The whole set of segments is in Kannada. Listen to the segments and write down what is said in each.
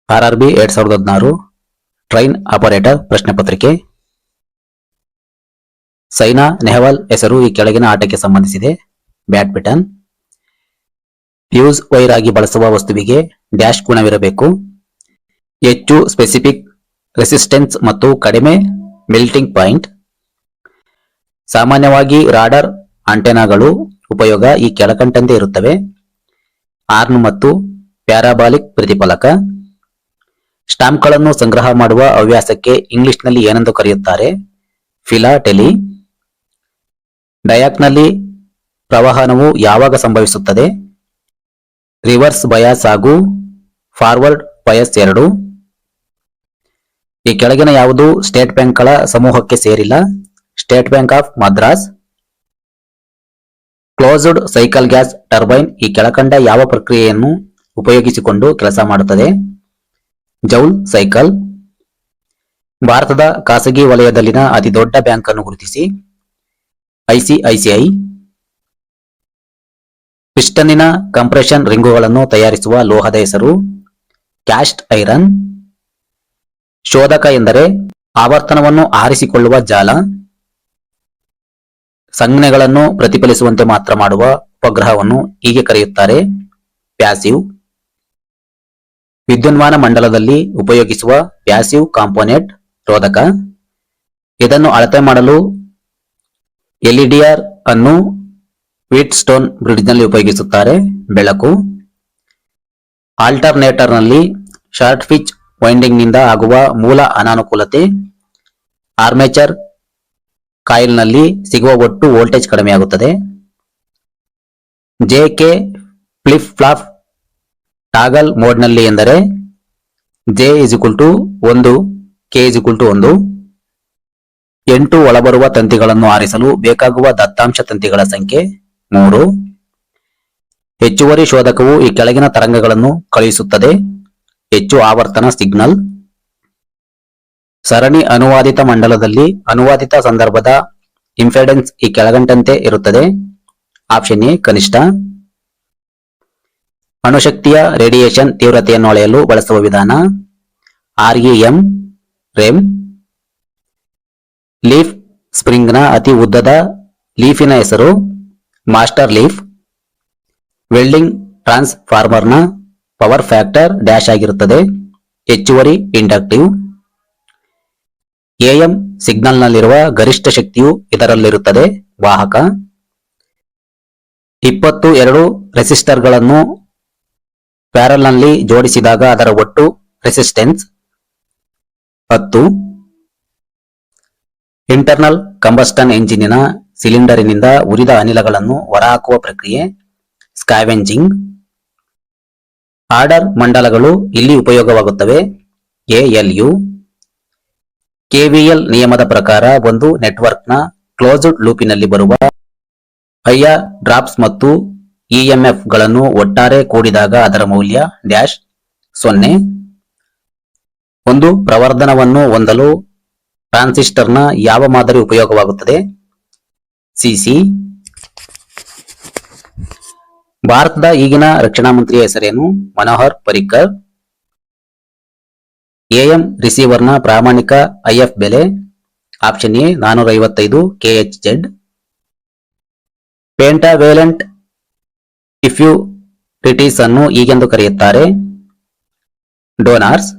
RRB 2016 ಟ್ರೈನ್ ಆಪರೇಟರ್ ಪ್ರಶ್ನೆ ಪತ್ರಿಕೆ. ಸೈನಾ ನೆಹವಾಲ್ ಹೆಸರು ಈ ಕೆಳಗಿನ ಆಟಕ್ಕೆ ಸಂಬಂಧಿಸಿದೆ. ಬ್ಯಾಡ್ಮಿಂಟನ್. ಫ್ಯೂಸ್ ವೈರ್ ಆಗಿ ಬಳಸುವ ವಸ್ತುವಿಗೆ ಡ್ಯಾಶ್ ಗುಣವಿರಬೇಕು. ಹೆಚ್ಚು ಸ್ಪೆಸಿಫಿಕ್ ರೆಸಿಸ್ಟೆನ್ಸ್ ಮತ್ತು ಕಡಿಮೆ ಮೆಲ್ಟಿಂಗ್ ಪಾಯಿಂಟ್. ಸಾಮಾನ್ಯವಾಗಿ ರಾಡರ್ ಆಂಟೆನಾಗಳು ಉಪಯೋಗ ಈ ಕೆಳಕಂಡಂತೆ ಇರುತ್ತವೆ. ಆರ್ನ್ ಮತ್ತು ಪ್ಯಾರಾಬಾಲಿಕ್ ಪ್ರತಿಫಲಕ. ಸ್ಟಾಂಪ್ಗಳನ್ನು ಸಂಗ್ರಹ ಮಾಡುವ ಹವ್ಯಾಸಕ್ಕೆ ಇಂಗ್ಲಿಷ್ನಲ್ಲಿ ಏನೆಂದು ಕರೆಯುತ್ತಾರೆ? ಫಿಲಾಟೆಲಿ. ಡಯಾಕ್ನಲ್ಲಿ ಪ್ರವಹನವು ಯಾವಾಗ ಸಂಭವಿಸುತ್ತದೆ? ರಿವರ್ಸ್ ಬಯಾಸ್ ಹಾಗೂ ಫಾರ್ವರ್ಡ್ ಬಯಾಸ್ ಎರಡೂ. ಈ ಕೆಳಗಿನ ಯಾವುದು ಸ್ಟೇಟ್ ಬ್ಯಾಂಕ್ಗಳ ಸಮೂಹಕ್ಕೆ ಸೇರಿಲ್ಲ? State bank of Madras. Closed cycle gas turbine ಈ ಕೆಳಕಂಡ ಯಾವ ಪ್ರಕ್ರಿಯೆಯನ್ನು ಉಪಯೋಗಿಸಿಕೊಂಡು ಕೆಲಸ ಮಾಡುತ್ತದೆ? Joule cycle. ಭಾರತದ ಖಾಸಗಿ ವಲಯದಲ್ಲಿನ ಅತಿ ದೊಡ್ಡ ಬ್ಯಾಂಕ್ ಅನ್ನು ಗುರುತಿಸಿ. ICICI. ಪಿಸ್ಟನ್ನಿನ ಕಂಪ್ರೆಷನ್ ರಿಂಗುಗಳನ್ನು ತಯಾರಿಸುವ ಲೋಹದ ಹೆಸರು? Caste iron. ಶೋಧಕ ಎಂದರೆ ಆವರ್ತನವನ್ನು ಆರಿಸಿಕೊಳ್ಳುವ ಜಾಲ. ಸಂಜ್ಞೆಗಳನ್ನು ಪ್ರತಿಫಲಿಸುವಂತೆ ಮಾತ್ರ ಮಾಡುವ ಉಪಗ್ರಹವನ್ನು ಹೀಗೆ ಕರೆಯುತ್ತಾರೆ? ಪ್ಯಾಸಿವ್. ವಿದ್ಯುನ್ಮಾನ ಮಂಡಲದಲ್ಲಿ ಉಪಯೋಗಿಸುವ ಪ್ಯಾಸಿವ್ ಕಾಂಪೋನೆಂಟ್ ರೋಧಕ. ಇದನ್ನು ಅಳತೆ ಮಾಡಲು LEDR ಅನ್ನು ವೀಟ್ ಸ್ಟೋನ್ ಬ್ರಿಡ್ಜ್ನಲ್ಲಿ ಉಪಯೋಗಿಸುತ್ತಾರೆ. ಬೆಳಕು. ಆಲ್ಟರ್ನೇಟರ್ನಲ್ಲಿ ಶಾರ್ಟ್ ಪಿಚ್ ವೈಂಡಿಂಗ್ನಿಂದ ಆಗುವ ಮೂಲ ಅನಾನುಕೂಲತೆ? ಆರ್ಮೇಚರ್ ಕಾಯಿಲ್ನಲ್ಲಿ ಸಿಗುವ ಒಟ್ಟು ವೋಲ್ಟೇಜ್ ಕಡಿಮೆಯಾಗುತ್ತದೆ. JK ಫ್ಲಿಪ್ ಫ್ಲಾಪ್ ಟಾಗಲ್ ಮೋಡ್ನಲ್ಲಿ ಎಂದರೆ? J = 1, K = 1. 8 ಒಳಬರುವ ತಂತಿಗಳನ್ನು ಆರಿಸಲು ಬೇಕಾಗುವ ದತ್ತಾಂಶ ತಂತಿಗಳ ಸಂಖ್ಯೆ 3. ಹೆಚ್ಚುವರಿ ಶೋಧಕವು ಈ ಕೆಳಗಿನ ತರಂಗಗಳನ್ನು ಕಳುಹಿಸುತ್ತದೆ. ಹೆಚ್ಚು ಆವರ್ತನ ಸಿಗ್ನಲ್. ಸರಣಿ ಅನುವಾದಿತ ಮಂಡಲದಲ್ಲಿ ಅನುವಾದಿತ ಸಂದರ್ಭದ ಇಂಪೆಡೆನ್ಸ್ ಈ ಕೆಳಗಂಡಂತೆ ಇರುತ್ತದೆ. ಆಪ್ಷನ್ ಎ ಕನಿಷ್ಠ. ಅಣುಶಕ್ತಿಯ ರೇಡಿಯೇಷನ್ ತೀವ್ರತೆಯನ್ನು ಅಳೆಯಲು ಬಳಸುವ ವಿಧಾನ? REM. ಲೀಫ್ ಸ್ಪ್ರಿಂಗ್ನ ಅತಿ ಉದ್ದದ ಲೀಫಿನ ಹೆಸರು? Master leaf. ವೆಲ್ಡಿಂಗ್ ಟ್ರಾನ್ಸ್ಫಾರ್ಮರ್ನ ಪವರ್ ಫ್ಯಾಕ್ಟರ್ ಡ್ಯಾಶ್ ಆಗಿರುತ್ತದೆ. ಹೆಚ್ಚುವರಿ ಇಂಡಕ್ಟಿವ್. AM ಸಿಗ್ನಲ್ನಲ್ಲಿರುವ ಗರಿಷ್ಠ ಶಕ್ತಿಯು ಇದರಲ್ಲಿರುತ್ತದೆ. ವಾಹಕ. 22 ರೆಸಿಸ್ಟರ್ಗಳನ್ನು ಪ್ಯಾರಲ್ನಲ್ಲಿ ಜೋಡಿಸಿದಾಗ ಅದರ ಒಟ್ಟು ರೆಸಿಸ್ಟೆನ್ಸ್ 10. ಇಂಟರ್ನಲ್ ಕಂಬಸ್ಟನ್ ಎಂಜಿನಿನ ಸಿಲಿಂಡರಿನಿಂದ ಉರಿದ ಅನಿಲಗಳನ್ನು ಹೊರಹಾಕುವ ಪ್ರಕ್ರಿಯೆ? ಸ್ಕ್ಯಾವೆಂಜಿಂಗ್. ಆರ್ಡರ್ ಮಂಡಲಗಳು ಇಲ್ಲಿ ಉಪಯೋಗವಾಗುತ್ತವೆ. ALU. KVL ನಿಯಮದ ಪ್ರಕಾರ ಒಂದು ನೆಟ್ವರ್ಕ್ನ ಕ್ಲೋಸ್ಡ್ ಲೂಪಿನಲ್ಲಿ ಬರುವ IR ಡ್ರಾಪ್ಸ್ ಮತ್ತು EMF ಗಳನ್ನು ಒಟ್ಟಾರೆ ಕೂಡಿದಾಗ ಅದರ ಮೌಲ್ಯ ಡ್ಯಾಶ್ 0. ಒಂದು ಪ್ರವರ್ಧನವನ್ನು ಹೊಂದಲು ಟ್ರಾನ್ಸಿಸ್ಟರ್ನ ಯಾವ ಮಾದರಿ ಉಪಯೋಗವಾಗುತ್ತದೆ? CC. ಭಾರತದ ಈಗಿನ ರಕ್ಷಣಾ ಮಂತ್ರಿಯ ಹೆಸರೇನು? ಮನೋಹರ್ ಪರಿಕ್ಕರ್. AM ರಿಸೀವರ್ನ ಪ್ರಾಮಾಣಿಕ IF ಬೆಲೆ? Option A 455 kHz. ಪೆಂಟಾವೇಲೆಂಟ್ ಇಫ್ಯೂರಿಟೀಸ್ ಅನ್ನು ಹೀಗೆಂದು ಕರೆಯುತ್ತಾರೆ? ಡೋನಾರ್ಸ್.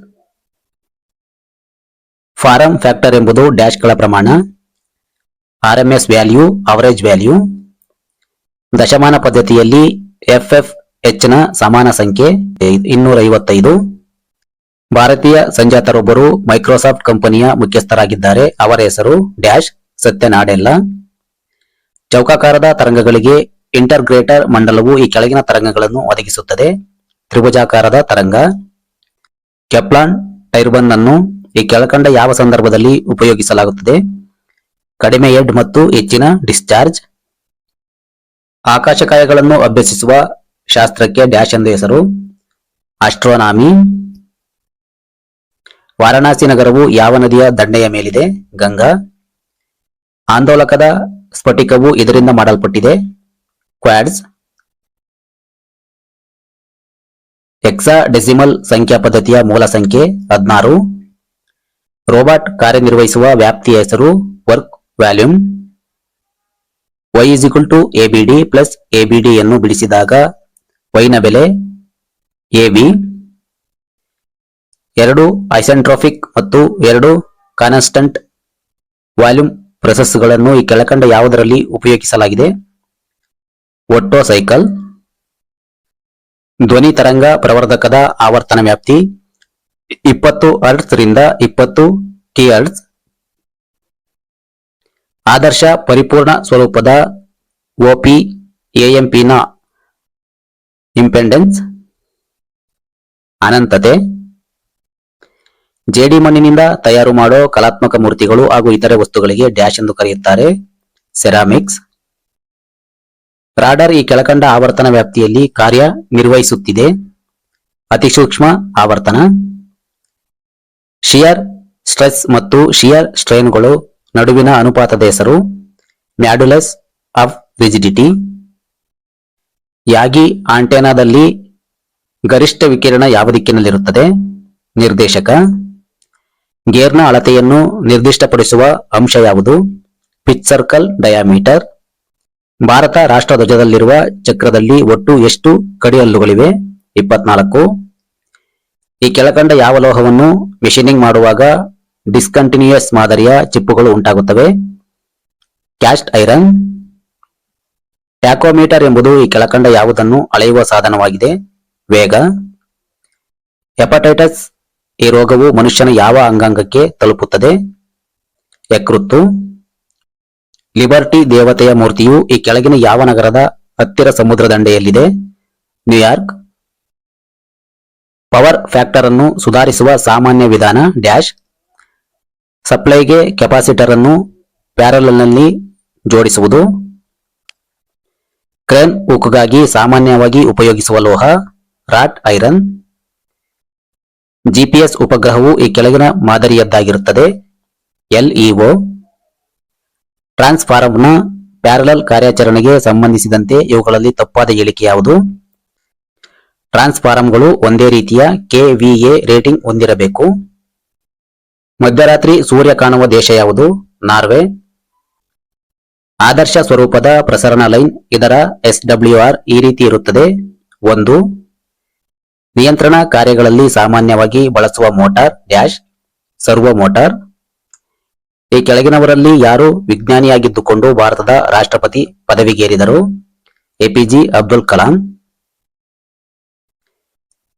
ಫಾರಂ ಫ್ಯಾಕ್ಟರ್ ಎಂಬುದು ಡ್ಯಾಶ್ಗಳ ಪ್ರಮಾಣ? RMS value, average value. ದಶಮಾನ ಪದ್ಧತಿಯಲ್ಲಿ FFH ನ ಸಮಾನ ಸಂಖ್ಯೆ 255. ಭಾರತೀಯ ಸಂಜಾತರೊಬ್ಬರು ಮೈಕ್ರೋಸಾಫ್ಟ್ ಕಂಪನಿಯ ಮುಖ್ಯಸ್ಥರಾಗಿದ್ದಾರೆ. ಅವರ ಹೆಸರು ಡ್ಯಾಶ್ ಸತ್ಯ ನಾಡೆಲ್ಲ. ಚೌಕಾಕಾರದ ತರಂಗಗಳಿಗೆ ಇಂಟರ್ಗ್ರೇಟರ್ ಮಂಡಲವು ಈ ಕೆಳಗಿನ ತರಂಗಗಳನ್ನು ಒದಗಿಸುತ್ತದೆ. ತ್ರಿಭುಜಾಕಾರದ ತರಂಗ. ಕೆಪ್ಲಾನ್ ಟರ್ಬೈನ್ ಅನ್ನು ಈ ಕೆಳಕಂಡ ಯಾವ ಸಂದರ್ಭದಲ್ಲಿ ಉಪಯೋಗಿಸಲಾಗುತ್ತದೆ? ಕಡಿಮೆ ಹೆಡ್ ಮತ್ತು ಹೆಚ್ಚಿನ ಡಿಸ್ಚಾರ್ಜ್. ಆಕಾಶಕಾಯಗಳನ್ನು ಅಭ್ಯಸಿಸುವ ಶಾಸ್ತ್ರಕ್ಕೆ ಡ್ಯಾಶ್ ಎಂದು ಹೆಸರು? ಆಸ್ಟ್ರೋನಾಮಿ. ವಾರಣಾಸಿ ನಗರವು ಯಾವ ನದಿಯ ದಂಡೆಯ ಮೇಲಿದೆ? ಗಂಗಾ. ಆಂದೋಲಕದ ಸ್ಫಟಿಕವು ಇದರಿಂದ ಮಾಡಲ್ಪಟ್ಟಿದೆ? ಕ್ವಾಡ್ಸ್. ಹೆಕ್ಸಾಡೆಸಿಮಲ್ ಸಂಖ್ಯಾ ಪದ್ಧತಿಯ ಮೂಲ ಸಂಖ್ಯೆ 16. ರೋಬೋಟ್ ಕಾರ್ಯನಿರ್ವಹಿಸುವ ವ್ಯಾಪ್ತಿಯ ಹೆಸರು work volume. y ABD plus ABD ಯನ್ನು ಬಿಡಿಸಿದಾಗ y ನ ಬೆಲೆ AB. 2 ಐಸೆಂಟ್ರೋಪಿಕ್ ಮತ್ತು 2 ಕಾನ್ಸ್ಟಂಟ್ ವಾಲ್ಯೂಮ್ ಪ್ರೊಸೆಸ್ಗಳನ್ನು ಈ ಕೆಳಕಂಡ ಯಾವುದರಲ್ಲಿ ಉಪಯೋಗಿಸಲಾಗಿದೆ? ಒಟ್ಟೋ ಸೈಕಲ್. ಧ್ವನಿ ತರಂಗ ಪ್ರವರ್ಧಕದ ಆವರ್ತನ ವ್ಯಾಪ್ತಿ 20 ಹರ್ಟ್ಜ್ ರಿಂದ 20 ಕಿಹರ್ಟ್ಜ್. ಆದರ್ಶ ಪರಿಪೂರ್ಣ ಸ್ವರೂಪದ OP AMP ನ ಇಂಪೆಡೆನ್ಸ್ ಅನಂತತೆ. ಜೇಡಿ ಮಣ್ಣಿನಿಂದ ತಯಾರು ಮಾಡೋ ಕಲಾತ್ಮಕ ಮೂರ್ತಿಗಳು ಹಾಗೂ ಇತರೆ ವಸ್ತುಗಳಿಗೆ ಡ್ಯಾಶ್ ಎಂದು ಕರೆಯುತ್ತಾರೆ, ಸೆರಾಮಿಕ್ಸ್. ರಾಡರ್ ಈ ಕೆಳಕಂಡ ಆವರ್ತನ ವ್ಯಾಪ್ತಿಯಲ್ಲಿ ಕಾರ್ಯ ನಿರ್ವಹಿಸುತ್ತಿದೆ. ಅತಿ ಸೂಕ್ಷ್ಮ ಆವರ್ತನ. ಶಿಯರ್ ಸ್ಟ್ರೆಸ್ ಮತ್ತು ಶಿಯರ್ ಸ್ಟ್ರೈನ್ಗಳು ನಡುವಿನ ಅನುಪಾತದ ಹೆಸರು ಮಾಡ್ಯುಲಸ್ ಆಫ್ ರಿಜಿಡಿಟಿ. ಯಾಗಿ ಆಂಟೆನಾದಲ್ಲಿ ಗರಿಷ್ಠ ವಿಕಿರಣ ಯಾವ ದಿಕ್ಕಿನಲ್ಲಿರುತ್ತದೆ? ನಿರ್ದೇಶಕ. ಗೇರ್ನ ಅಳತೆಯನ್ನು ನಿರ್ದಿಷ್ಟಪಡಿಸುವ ಅಂಶ ಯಾವುದು? Pitch circle diameter. ಭಾರತ ರಾಷ್ಟ್ರಧ್ವಜದಲ್ಲಿರುವ ಚಕ್ರದಲ್ಲಿ ಒಟ್ಟು ಎಷ್ಟು ಕಡಿಹಲ್ಲುಗಳಿವೆ? 24. ಈ ಕೆಳಕಂಡ ಯಾವ ಲೋಹವನ್ನು ಮೆಷಿನಿಂಗ್ ಮಾಡುವಾಗ ಡಿಸ್ಕಂಟಿನ್ಯೂಯಸ್ ಮಾದರಿಯ ಚಿಪ್ಪುಗಳು ಉಂಟಾಗುತ್ತವೆ? Caste iron. ಟ್ಯಾಕೋಮೀಟರ್ ಎಂಬುದು ಈ ಕೆಳಕಂಡ ಯಾವುದನ್ನು ಅಳೆಯುವ ಸಾಧನವಾಗಿದೆ? ವೇಗ. ಹೆಪಟೈಟಿಸ್ ಈ ರೋಗವು ಮನುಷ್ಯನ ಯಾವ ಅಂಗಾಂಗಕ್ಕೆ ತಲುಪುತ್ತದೆ? ಯಕೃತ್ತು. ಲಿಬರ್ಟಿ ದೇವತೆಯ ಮೂರ್ತಿಯು ಈ ಕೆಳಗಿನ ಯಾವ ನಗರದ ಹತ್ತಿರ ಸಮುದ್ರ ದಂಡೆಯಲ್ಲಿದೆ? ನ್ಯೂಯಾರ್ಕ್. ಪವರ್ ಫ್ಯಾಕ್ಟರ್ ಅನ್ನು ಸುಧಾರಿಸುವ ಸಾಮಾನ್ಯ ವಿಧಾನ ಡ್ಯಾಶ್. ಸಪ್ಲೈಗೆ ಕೆಪಾಸಿಟರ್ ಅನ್ನು ಪ್ಯಾರಲಲ್ನಲ್ಲಿ ಜೋಡಿಸುವುದು. ಕ್ರೇನ್ ಹುಕ್ಗಾಗಿ ಸಾಮಾನ್ಯವಾಗಿ ಉಪಯೋಗಿಸುವ ಲೋಹ ರಾಟ್ ಐರನ್. GPS ಉಪಗ್ರಹವು ಈ ಕೆಳಗಿನ ಮಾದರಿಯದ್ದಾಗಿರುತ್ತದೆ, LEO. ಟ್ರಾನ್ಸ್ಫಾರ್ಮರ್ನ ಪ್ಯಾರಲಲ್ ಕಾರ್ಯಾಚರಣೆಗೆ ಸಂಬಂಧಿಸಿದಂತೆ ಇವುಗಳಲ್ಲಿ ತಪ್ಪಾದ ಹೇಳಿಕೆ ಯಾವುದು? ಟ್ರಾನ್ಸ್ಫಾರ್ಮರ್ಗಳು ಒಂದೇ ರೀತಿಯ KVA ರೇಟಿಂಗ್ ಹೊಂದಿರಬೇಕು. ಮಧ್ಯರಾತ್ರಿ ಸೂರ್ಯ ಕಾಣುವ ದೇಶ ಯಾವುದು? ನಾರ್ವೆ. ಆದರ್ಶ ಸ್ವರೂಪದ ಪ್ರಸರಣ ಲೈನ್ ಇದರ SWR ಈ ರೀತಿ ಇರುತ್ತದೆ. 1. ನಿಯಂತ್ರಣ ಕಾರ್ಯಗಳಲ್ಲಿ ಸಾಮಾನ್ಯವಾಗಿ ಬಳಸುವ ಮೋಟಾರ್ ಡ್ಯಾಶ್. Servo motor. ಈ ಕೆಳಗಿನವರಲ್ಲಿ ಯಾರು ವಿಜ್ಞಾನಿಯಾಗಿದ್ದುಕೊಂಡು ಭಾರತದ ರಾಷ್ಟ್ರಪತಿ ಪದವಿಗೇರಿದರು? APJ Abdul Kalam.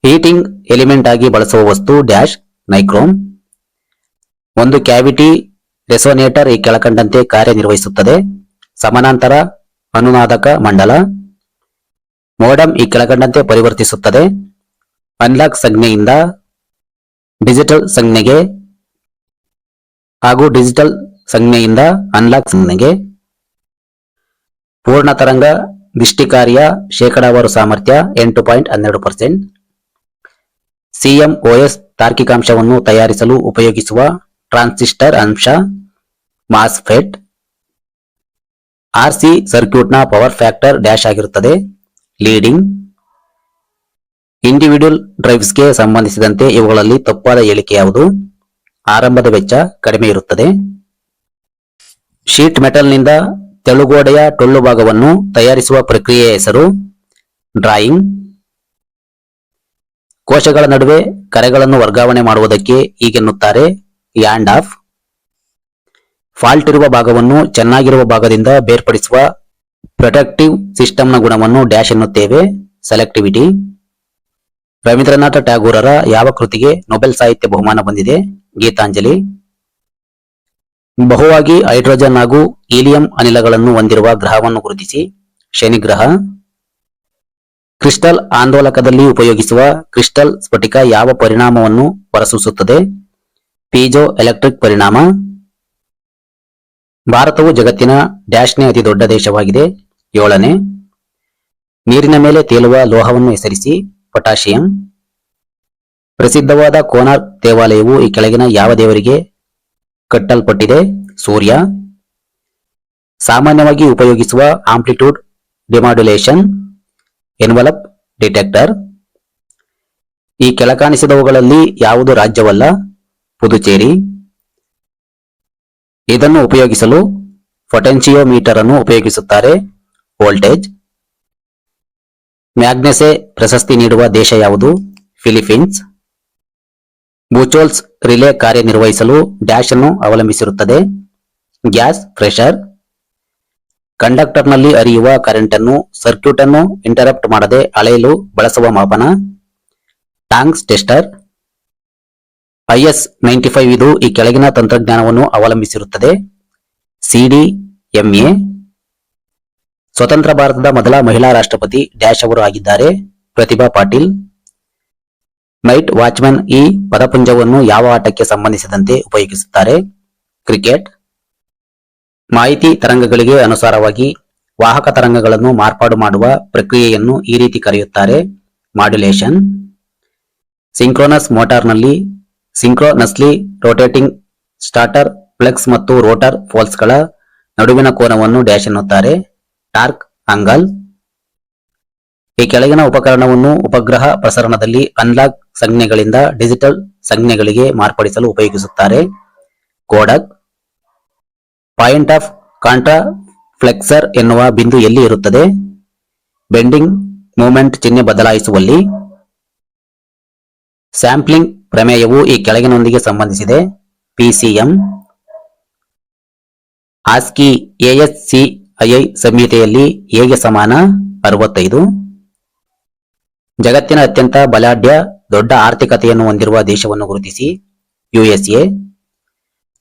Heating element ಆಗಿ ಬಳಸುವ ವಸ್ತು ಡ್ಯಾಶ್ ನೈಕ್ರೋಮ್. ಒಂದು ಕ್ಯಾವಿಟಿ ರೆಸೋನೇಟರ್ ಈ ಕೆಳಕಂಡಂತೆ ಕಾರ್ಯನಿರ್ವಹಿಸುತ್ತದೆ. ಸಮಾನಾಂತರ ಅನುನಾದಕ ಮಂಡಲ. ಮೋಡಮ್ ಈ ಕೆಳಕಂಡಂತೆ ಪರಿವರ್ತಿಸುತ್ತದೆ. ಅನ್ಲಾಕ್ ಸಂಜ್ಞೆಯಿಂದ ಡಿಜಿಟಲ್ ಸಂಜ್ಞೆಗೆ ಹಾಗೂ ಡಿಜಿಟಲ್ ಸಂಜ್ಞೆಯಿಂದ ಅನ್ಲಾಕ್ ಸಂಜ್ಞೆಗೆ. ಪೂರ್ಣ ತರಂಗ ದೃಷ್ಟಿಕಾರಿಯ ಶೇಕಡಾವಾರು ಸಾಮರ್ಥ್ಯ 8.12%. CMOS ತಾರ್ಕಿಕಾಂಶವನ್ನು ತಯಾರಿಸಲು ಉಪಯೋಗಿಸುವ ಟ್ರಾನ್ಸಿಸ್ಟರ್ ಅಂಶ ಮಾಸ್ಫೆಟ್. RC ಸರ್ಕ್ಯೂಟ್ನ ಪವರ್ ಫ್ಯಾಕ್ಟರ್ ಡ್ಯಾಶ್ ಆಗಿರುತ್ತದೆ, ಲೀಡಿಂಗ್. ಇಂಡಿವಿಡ್ಯುವಲ್ ಡ್ರೈವ್ಸ್ಗೆ ಸಂಬಂಧಿಸಿದಂತೆ ಇವುಗಳಲ್ಲಿ ತಪ್ಪಾದ ಹೇಳಿಕೆ ಯಾವುದು? ಆರಂಭದ ವೆಚ್ಚ ಕಡಿಮೆ ಇರುತ್ತದೆ. ಶೀಟ್ ಮೆಟಲ್ನಿಂದ ತೆಳುಗೋಡೆಯ ಟೊಳ್ಳು ಭಾಗವನ್ನು ತಯಾರಿಸುವ ಪ್ರಕ್ರಿಯೆಯ ಹೆಸರು ಡ್ರಾಯಿಂಗ್. ಕೋಶಗಳ ನಡುವೆ ಕರೆಗಳನ್ನು ವರ್ಗಾವಣೆ ಮಾಡುವುದಕ್ಕೆ ಹೀಗೆನ್ನುತ್ತಾರೆ, ಯಾಂಡ್ ಆಫ್. ಫಾಲ್ಟ್ ಇರುವ ಭಾಗವನ್ನು ಚೆನ್ನಾಗಿರುವ ಭಾಗದಿಂದ ಬೇರ್ಪಡಿಸುವ ಪ್ರೊಟೆಕ್ಟಿವ್ ಸಿಸ್ಟಮ್ನ ಗುಣವನ್ನು ಡ್ಯಾಶ್ ಎನ್ನುತ್ತೇವೆ, ಸೆಲೆಕ್ಟಿವಿಟಿ. ರವೀಂದ್ರನಾಥ ಟ್ಯಾಗೂರರ ಯಾವ ಕೃತಿಗೆ ನೊಬೆಲ್ ಸಾಹಿತ್ಯ ಬಹುಮಾನ ಬಂದಿದೆ? ಗೀತಾಂಜಲಿ. ಬಹುವಾಗಿ ಹೈಡ್ರೋಜನ್ ಹಾಗೂ ಹೀಲಿಯಂ ಅನಿಲಗಳನ್ನು ಹೊಂದಿರುವ ಗ್ರಹವನ್ನು ಗುರುತಿಸಿ. ಶನಿ ಗ್ರಹ. ಕ್ರಿಸ್ಟಲ್ ಆಂದೋಲಕದಲ್ಲಿ ಉಪಯೋಗಿಸುವ ಕ್ರಿಸ್ಟಲ್ ಸ್ಫಟಿಕ ಯಾವ ಪರಿಣಾಮವನ್ನು ಹೊರಸೂಸುತ್ತದೆ? ಪೀಜೋ ಎಲೆಕ್ಟ್ರಿಕ್ ಪರಿಣಾಮ. ಭಾರತವು ಜಗತ್ತಿನ ಡ್ಯಾಶ್ನೇ ಅತಿ ದೊಡ್ಡ ದೇಶವಾಗಿದೆ, 7ನೇ. ನೀರಿನ ಮೇಲೆ ತೇಲುವ ಲೋಹವನ್ನು ಹೆಸರಿಸಿ. ಪೊಟ್ಯಾಷಿಯಂ. ಪ್ರಸಿದ್ಧವಾದ ಕೋನಾರ್ಕ್ ದೇವಾಲಯವು ಈ ಕೆಳಗಿನ ಯಾವ ದೇವರಿಗೆ ಕಟ್ಟಲ್ಪಟ್ಟಿದೆ? ಸೂರ್ಯ. ಸಾಮಾನ್ಯವಾಗಿ ಉಪಯೋಗಿಸುವ ಆಂಪ್ಲಿಟ್ಯೂಡ್ ಡಿಮಾಡ್ಯುಲೇಷನ್ ಎನ್ವಲಪ್ ಡಿಟೆಕ್ಟರ್. ಈ ಕೆಳಕಾಣಿಸಿದವುಗಳಲ್ಲಿ ಯಾವುದು ರಾಜ್ಯವಲ್ಲ? ಪುದುಚೇರಿ. ಇದನ್ನು ಉಪಯೋಗಿಸಲು ಪೊಟೆನ್ಶಿಯೋಮೀಟರ್ ಅನ್ನು ಉಪಯೋಗಿಸುತ್ತಾರೆ. ವೋಲ್ಟೇಜ್. ಮ್ಯಾಗ್ನೆಸೆ ಪ್ರಶಸ್ತಿ ನೀಡುವ ದೇಶ ಯಾವುದು? ಫಿಲಿಪೀನ್ಸ್. ಬೂಚೋಲ್ಸ್ ರಿಲೇ ಕಾರ್ಯನಿರ್ವಹಿಸಲು ಡ್ಯಾಶ್ ಅನ್ನು ಅವಲಂಬಿಸಿರುತ್ತದೆ. Gas, pressure. ಕಂಡಕ್ಟರ್ನಲ್ಲಿ ಹರಿಯುವ ಕರೆಂಟ್ ಅನ್ನು ಸರ್ಕ್ಯೂಟ್ ಅನ್ನು ಇಂಟರಪ್ಟ್ ಮಾಡದೆ ಅಳೆಯಲು ಬಳಸುವ ಮಾಪನ. Tongues tester. IS-95 ಇದು ಈ ಕೆಳಗಿನ ತಂತ್ರಜ್ಞಾನವನ್ನು ಅವಲಂಬಿಸಿರುತ್ತದೆ. CDMA. ಸ್ವತಂತ್ರ ಭಾರತದ ಮೊದಲ ಮಹಿಳಾ ರಾಷ್ಟ್ರಪತಿ ಡ್ಯಾಶ್ ಅವರು ಆಗಿದ್ದಾರೆ. ಪ್ರತಿಭಾ ಪಾಟೀಲ್. ನೈಟ್ ವಾಚ್ಮನ್ ಈ ಪದಪುಂಜವನ್ನು ಯಾವ ಆಟಕ್ಕೆ ಸಂಬಂಧಿಸಿದಂತೆ ಉಪಯೋಗಿಸುತ್ತಾರೆ? ಕ್ರಿಕೆಟ್. ಮಾಹಿತಿ ತರಂಗಗಳಿಗೆ ಅನುಸಾರವಾಗಿ ವಾಹಕ ತರಂಗಗಳನ್ನು ಮಾರ್ಪಾಡು ಮಾಡುವ ಪ್ರಕ್ರಿಯೆಯನ್ನು ಈ ರೀತಿ ಕರೆಯುತ್ತಾರೆ: ಮಾಡ್ಯುಲೇಷನ್. ಸಿಂಕ್ರೋನಸ್ ಮೋಟಾರ್ನಲ್ಲಿ ಸಿಂಕ್ರೋನಸ್ಲಿ ರೋಟೇಟಿಂಗ್ ಸ್ಟಾರ್ಟರ್ ಫ್ಲೆಕ್ಸ್ ಮತ್ತು ರೋಟರ್ ಪೋಲ್ಸ್ಗಳ ನಡುವಿನ ಕೋನವನ್ನು ಡ್ಯಾಶ್ ಎನ್ನುತ್ತಾರೆ: ಟಾರ್ಕ್ ಆಂಗಲ್. ಈ ಕೆಳಗಿನ ಉಪಕರಣವನ್ನು ಉಪಗ್ರಹ ಪ್ರಸರಣದಲ್ಲಿ ಅನಲಾಗ್ ಸಂಜ್ಞೆಗಳಿಂದ ಡಿಜಿಟಲ್ ಸಂಜ್ಞೆಗಳಿಗೆ ಮಾರ್ಪಡಿಸಲು ಉಪಯೋಗಿಸುತ್ತಾರೆ: ಕೋಡಕ್. ಪಾಯಿಂಟ್ ಆಫ್ ಕಾಂಟ್ರಾಫ್ಲೆಕ್ಸರ್ ಎನ್ನುವ ಬಿಂದು ಎಲ್ಲಿ ಇರುತ್ತದೆ? ಬೆಂಡಿಂಗ್ ಮೂಮೆಂಟ್ ಚಿಹ್ನೆ ಬದಲಾಯಿಸುವಲ್ಲಿ. ಸ್ಯಾಂಪ್ಲಿಂಗ್ ಪ್ರಮೇಯವು ಈ ಕೆಳಗಿನೊಂದಿಗೆ ಸಂಬಂಧಿಸಿದೆ: PCM. ಆಸ್ಕಿ ASCII ಸಂಹಿತೆಯಲ್ಲಿ ಎಗೆ ಸಮಾನ 65. ಜಗತ್ತಿನ ಅತ್ಯಂತ ಬಲಾಢ್ಯ ದೊಡ್ಡ ಆರ್ಥಿಕತೆಯನ್ನು ಹೊಂದಿರುವ ದೇಶವನ್ನು ಗುರುತಿಸಿ. USA.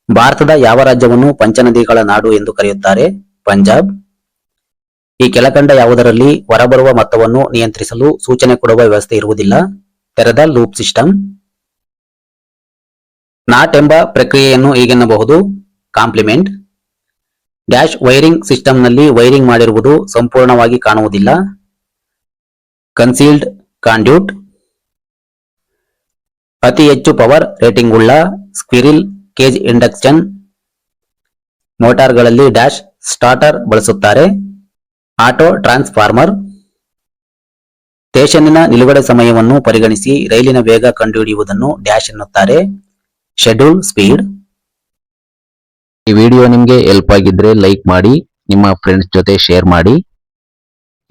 ಭಾರತದ ಯಾವ ರಾಜ್ಯವನ್ನು ಪಂಚನದಿಗಳ ನಾಡು ಎಂದು ಕರೆಯುತ್ತಾರೆ? ಪಂಜಾಬ್. ಈ ಕೆಳಕಂಡ ಯಾವುದರಲ್ಲಿ ಹೊರಬರುವ ಮೊತ್ತವನ್ನು ನಿಯಂತ್ರಿಸಲು ಸೂಚನೆ ಕೊಡುವ ವ್ಯವಸ್ಥೆ ಇರುವುದಿಲ್ಲ? ತೆರೆದ ಲೂಪ್ ಸಿಸ್ಟಮ್. ನಾಟ್ ಎಂಬ ಪ್ರಕ್ರಿಯೆಯನ್ನು ಹೀಗೆನ್ನಬಹುದು: ಕಾಂಪ್ಲಿಮೆಂಟ್. ಡ್ಯಾಶ್ ವೈರಿಂಗ್ ಸಿಸ್ಟಮ್ನಲ್ಲಿ ವೈರಿಂಗ್ ಮಾಡಿರುವುದು ಸಂಪೂರ್ಣವಾಗಿ ಕಾಣುವುದಿಲ್ಲ: ಕನ್ಸೀಲ್ಡ್ ಕಾಂಡ್ಯೂಟ್. ಅತಿ ಹೆಚ್ಚು ಪವರ್ ರೇಟಿಂಗ್ ಉಳ್ಳ ಸ್ಕ್ವಿರಿಲ್ ಕೇಜ್ ಇಂಡಕ್ಷನ್ ಮೋಟಾರ್ಗಳಲ್ಲಿ ಡ್ಯಾಶ್ ಸ್ಟಾರ್ಟರ್ ಬಳಸುತ್ತಾರೆ: ಆಟೋ ಟ್ರಾನ್ಸ್ಫಾರ್ಮರ್. ಸ್ಟೇಷನ್ನಿನ ನಿಲುಗಡೆ ಸಮಯವನ್ನು ಪರಿಗಣಿಸಿ ರೈಲಿನ ವೇಗ ಕಂಡುಹಿಡಿಯುವುದನ್ನು ಡ್ಯಾಶ್ ಎನ್ನುತ್ತಾರೆ: ಶೆಡ್ಯೂಲ್ ಸ್ಪೀಡ್. ಈ ವಿಡಿಯೋ ನಿಮಗೆ ಹೆಲ್ಪ್ ಆಗಿದ್ರೆ ಲೈಕ್ ಮಾಡಿ, ನಿಮ್ಮ ಫ್ರೆಂಡ್ಸ್ ಜೊತೆ ಶೇರ್ ಮಾಡಿ.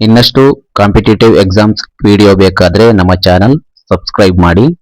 ಇನ್ನಷ್ಟು ಕಾಂಪಿಟೇಟಿವ್ ಎಕ್ಸಾಮ್ಸ್ ವಿಡಿಯೋ ಬೇಕಾದ್ರೆ ನಮ್ಮ ಚಾನಲ್ ಸಬ್ಸ್ಕ್ರೈಬ್ ಮಾಡಿ.